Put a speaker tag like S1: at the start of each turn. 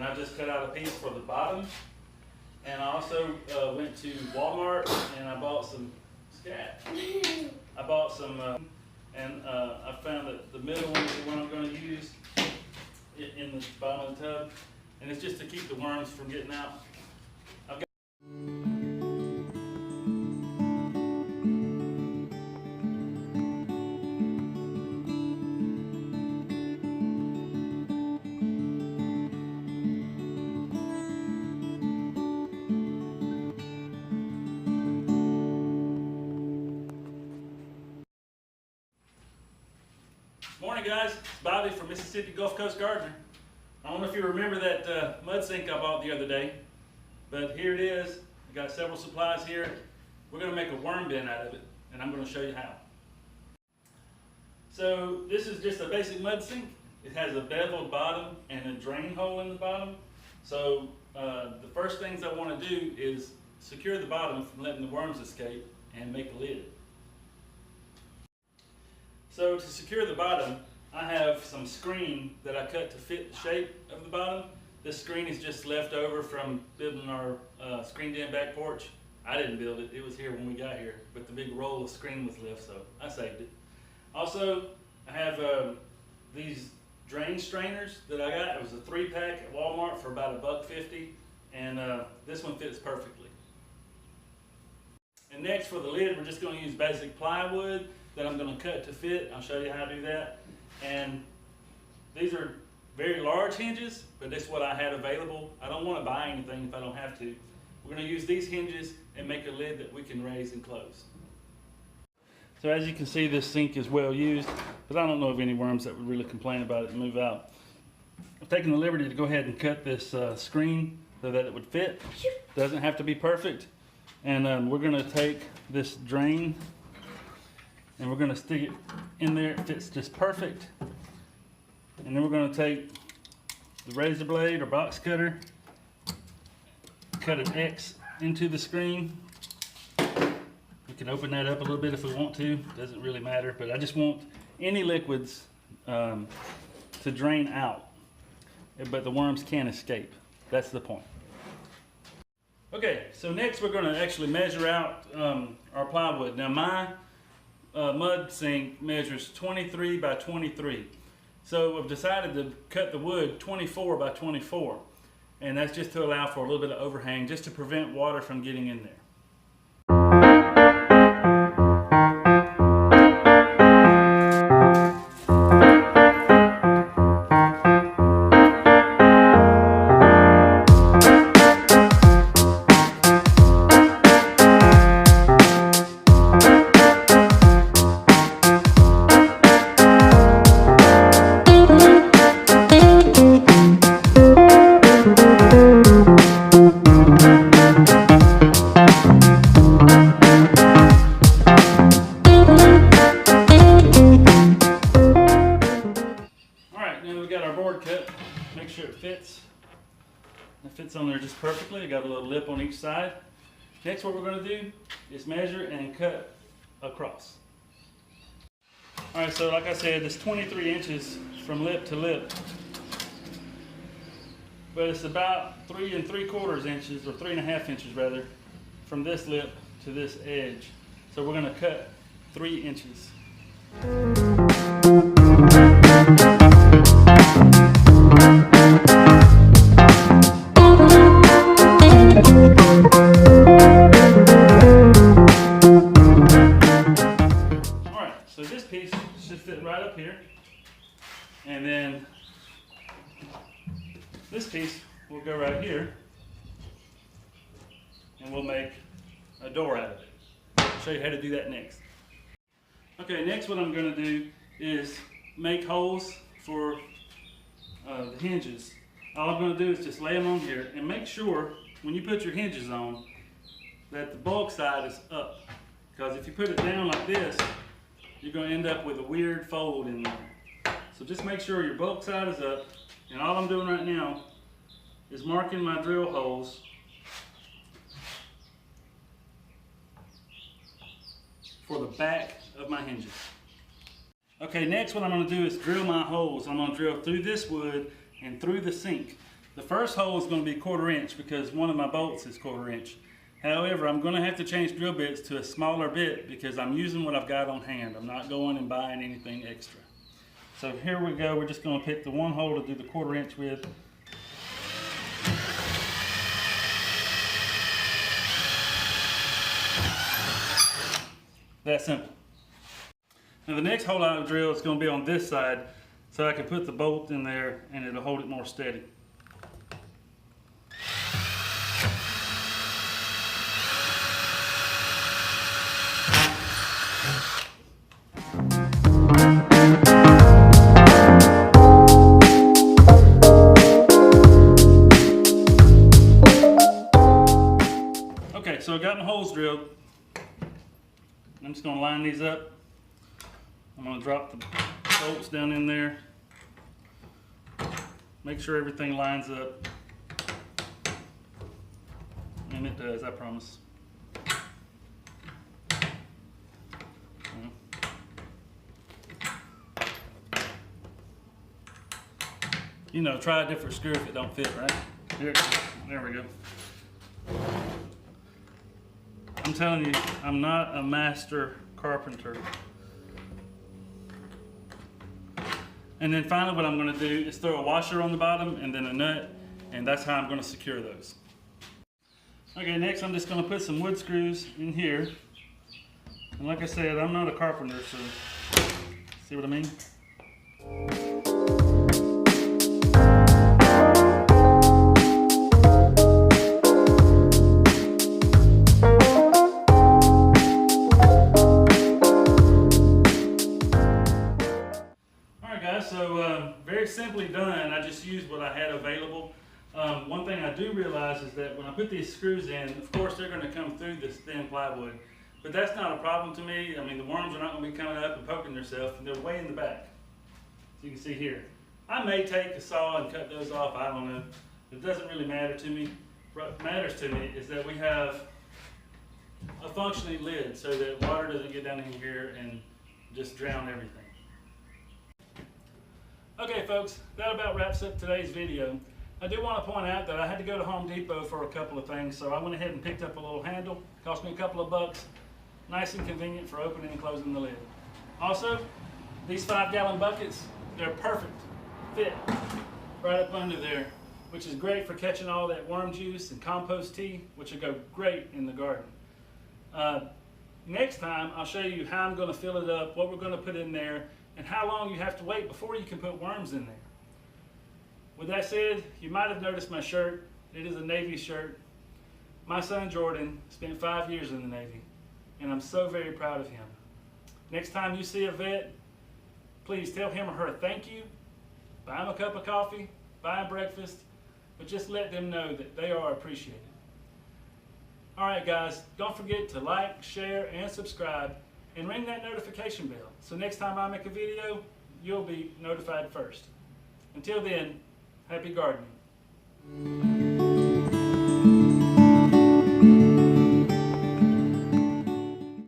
S1: and I just cut out a piece for the bottom. And I also went to Walmart and I bought some scat. I bought some, and I found that the middle one is the one I'm going to use in the bottom of the tub, and it's just to keep the worms from getting out. Morning guys, it's Bobby from Mississippi Gulf Coast Gardener. I don't know if you remember that mud sink I bought the other day, but here it is. I got several supplies here. We're going to make a worm bin out of it, and I'm going to show you how. So this is just a basic mud sink. It has a beveled bottom and a drain hole in the bottom. So the first things I want to do is secure the bottom from letting the worms escape and make a lid. So to secure the bottom, I have some screen that I cut to fit the shape of the bottom. This screen is just left over from building our screened in back porch. I didn't build it, it was here when we got here, but the big roll of screen was left, so I saved it. Also, I have these drain strainers that I got. It was a 3-pack at Walmart for about $1.50, and this one fits perfectly. And next for the lid, we're just going to use basic plywood that I'm going to cut to fit. I'll show you how to do that. And these are very large hinges, but that's what I had available. I don't want to buy anything if I don't have to. We're going to use these hinges and make a lid that we can raise and close. So as you can see, this sink is well used, but I don't know of any worms that would really complain about it and move out. I've taken the liberty to go ahead and cut this screen so that it would fit. Doesn't have to be perfect. And we're going to take this drain and we're going to stick it in there. It fits just perfect. And then we're going to take the razor blade or box cutter, cut an X into the screen. We can open that up a little bit if we want to. Doesn't really matter, but I just want any liquids to drain out, but the worms can't escape. That's the point. Okay, so next we're going to actually measure out our plywood. Now my mud sink measures 23 by 23. So I've decided to cut the wood 24 by 24. And that's just to allow for a little bit of overhang, just to prevent water from getting in there. Make sure it fits. It fits on there just perfectly. I got a little lip on each side. Next, what we're going to do is measure and cut across. All right, so like I said, it's 23 inches from lip to lip, but it's about 3 3/4 inches, or 3 1/2 inches rather, from this lip to this edge. So we're going to cut 3 inches. So this piece should fit right up here, and then this piece will go right here, and we'll make a door out of it. I'll show you how to do that next. Okay, next what I'm going to do is make holes for the hinges. All I'm going to do is just lay them on here, and make sure when you put your hinges on that the bulk side is up, because if you put it down like this, you're going to end up with a weird fold in there. So just make sure your bulk side is up, and all I'm doing right now is marking my drill holes for the back of my hinges. Okay, next what I'm going to do is drill my holes. I'm going to drill through this wood and through the sink. The first hole is going to be 1/4 inch because one of my bolts is 1/4 inch. However, I'm going to have to change drill bits to a smaller bit because I'm using what I've got on hand. I'm not going and buying anything extra. So here we go. We're just going to pick the one hole to do the 1/4 inch with. That simple. Now the next hole I drill is going to be on this side so I can put the bolt in there and it'll hold it more steady. Okay, so I got my holes drilled. I'm just going to line these up. I'm going to drop the bolts down in there. Make sure everything lines up. And it does, I promise. You know, try a different screw if it don't fit, right? Here, there we go. I'm telling you, I'm not a master carpenter. And then finally what I'm going to do is throw a washer on the bottom and then a nut, and that's how I'm going to secure those. Okay, next I'm just going to put some wood screws in here. And like I said, I'm not a carpenter, so see what I mean? So very simply done. I just used what I had available. One thing I do realize is that when I put these screws in, of course they're going to come through this thin plywood, but that's not a problem to me. I mean, the worms are not going to be coming up and poking themselves, and they're way in the back. So you can see here. I may take a saw and cut those off, I don't know. It doesn't really matter to me. What matters to me is that we have a functioning lid so that water doesn't get down in here and just drown everything. Okay folks, that about wraps up today's video. I do want to point out that I had to go to Home Depot for a couple of things, so I went ahead and picked up a little handle. Cost me a couple of bucks. Nice and convenient for opening and closing the lid. Also, these 5-gallon buckets, they're perfect fit right up under there, which is great for catching all that worm juice and compost tea, which will go great in the garden. Next time, I'll show you how I'm going to fill it up, what we're going to put in there, and how long you have to wait before you can put worms in there. With that said, you might have noticed my shirt. It is a Navy shirt. My son Jordan spent 5 years in the Navy, and I'm so very proud of him. Next time you see a vet, please tell him or her thank you, buy him a cup of coffee, buy him breakfast, but just let them know that they are appreciated. Alright guys, don't forget to like, share, and subscribe, and ring that notification bell, so next time I make a video, you'll be notified first. Until then, happy gardening.